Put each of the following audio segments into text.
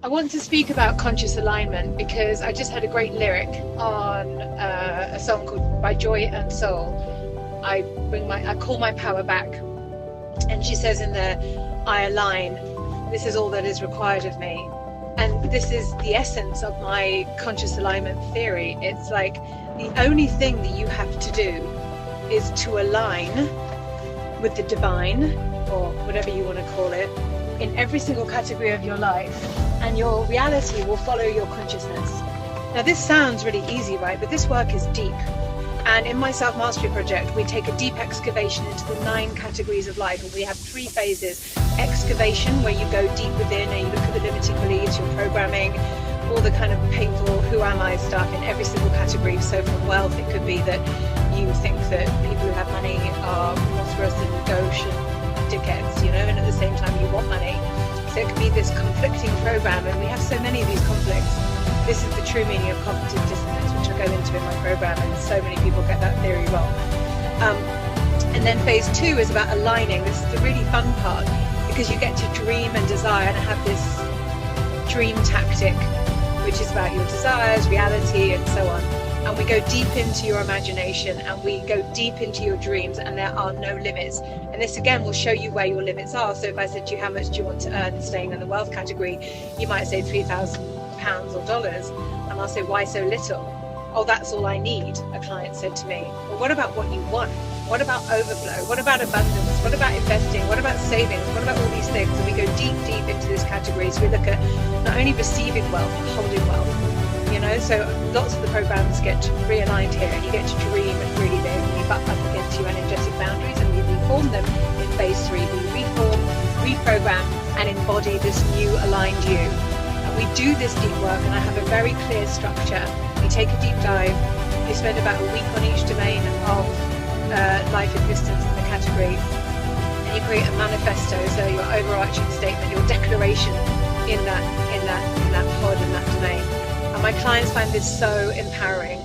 I want to speak about conscious alignment because I just had a great lyric on a song called By Joy and Soul. I call my power back, and she says in there, I align. This is all that is required of me. And this is the essence of my conscious alignment theory. It's like the only thing that you have to do is to align with the divine, or whatever you want to call it, in every single category of your life, and your reality will follow your consciousness. Now this sounds really easy, right? But this work is deep. And in my self-mastery project, we take a deep excavation into the 9 categories of life, and we have 3 phases. Excavation, where you go deep within and you look at the limiting beliefs, your programming, all the kind of painful who am I stuff in every single category. So from wealth, it could be that you think that people who have money are prosperous and gauche and dickheads, you know, and at the same time you want money. So it could be this conflicting program, and we have so many of these conflicts. This is the true meaning of cognitive dissonance, which I go into in my program, and so many people get that theory wrong. And then phase 2 is about aligning. This is the really fun part, because you get to dream and desire and have this dream tactic, which is about your desires, reality, and so on. And we go deep into your imagination, and we go deep into your dreams, and there are no limits. And this again will show you where your limits are. So if I said to you, how much do you want to earn staying in the wealth category, you might say £3,000 or dollars, and I'll say, why so little? Oh, that's all I need, a client said to me. Well, what about what you want? What about overflow? What about abundance? What about investing? What about savings? What about all these things? And we go deep into this category. So we look at not only receiving wealth, but holding wealth. You know, so lots of the programs get realigned here, and you get to dream really big. We butt up against your energetic boundaries, and we reform them in phase 3. We reform, reprogram, and embody this new aligned you. And we do this deep work, and I have a very clear structure. We take a deep dive. We spend about a week on each domain of life existence in the category, and you create a manifesto, so your overarching statement, your declaration in that pod, in that domain. And my clients find this so empowering.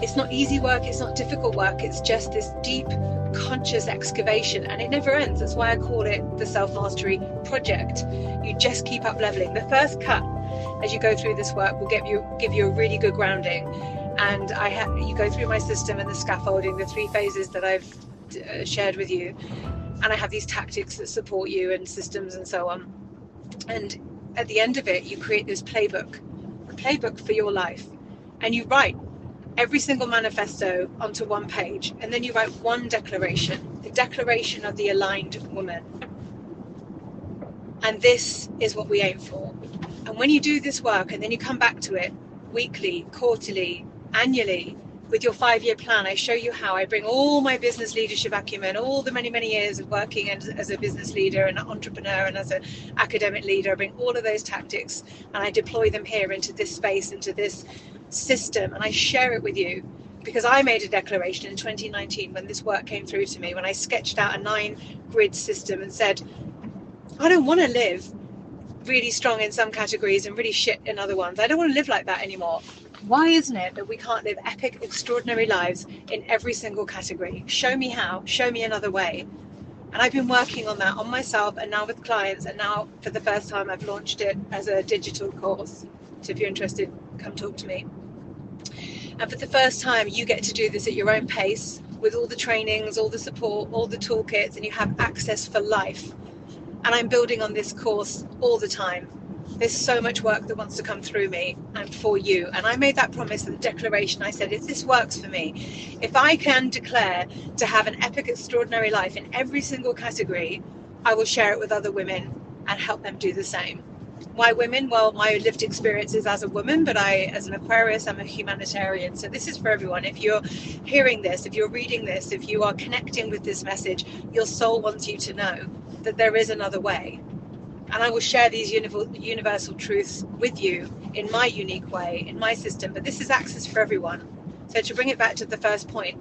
It's not easy work, it's not difficult work, it's just this deep conscious excavation, and it never ends. That's why I call it the self-mastery project. You just keep up leveling. The first cut as you go through this work will give you a really good grounding, and you go through my system and the scaffolding, the 3 phases that I've shared with you, and I have these tactics that support you and systems and so on. And at the end of it, you create this playbook for your life, and you write every single manifesto onto one page, and then you write one declaration, the declaration of the aligned woman. And this is what we aim for. And when you do this work, and then you come back to it weekly, quarterly, annually, with your 5-year plan, I show you how I bring all my business leadership acumen, all the many years of working as a business leader and an entrepreneur and as an academic leader. I bring all of those tactics and I deploy them here into this space, into this system, and I share it with you, because I made a declaration in 2019 when this work came through to me, when I sketched out a 9-grid system and said, I don't want to live really strong in some categories and really shit in other ones. I don't want to live like that anymore. Why isn't it that we can't live epic, extraordinary lives in every single category? Show me how. Show me another way. And I've been working on that on myself, and now with clients, and now for the first time I've launched it as a digital course. So if you're interested, come talk to me. And for the first time, you get to do this at your own pace, with all the trainings, all the support, all the toolkits, and you have access for life. And I'm building on this course all the time. There's so much work that wants to come through me and for you. And I made that promise, the declaration. I said, if this works for me, if I can declare to have an epic, extraordinary life in every single category, I will share it with other women and help them do the same. Why women? Well, my lived experience is as a woman, but as an Aquarius, I'm a humanitarian. So this is for everyone. If you're hearing this, if you're reading this, if you are connecting with this message, your soul wants you to know that there is another way. And I will share these universal truths with you in my unique way, in my system. But this is access for everyone. So to bring it back to the first point,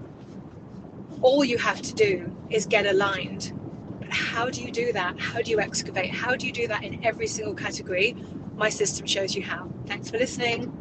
all you have to do is get aligned. But how do you do that? How do you excavate? How do you do that in every single category? My system shows you how. Thanks for listening.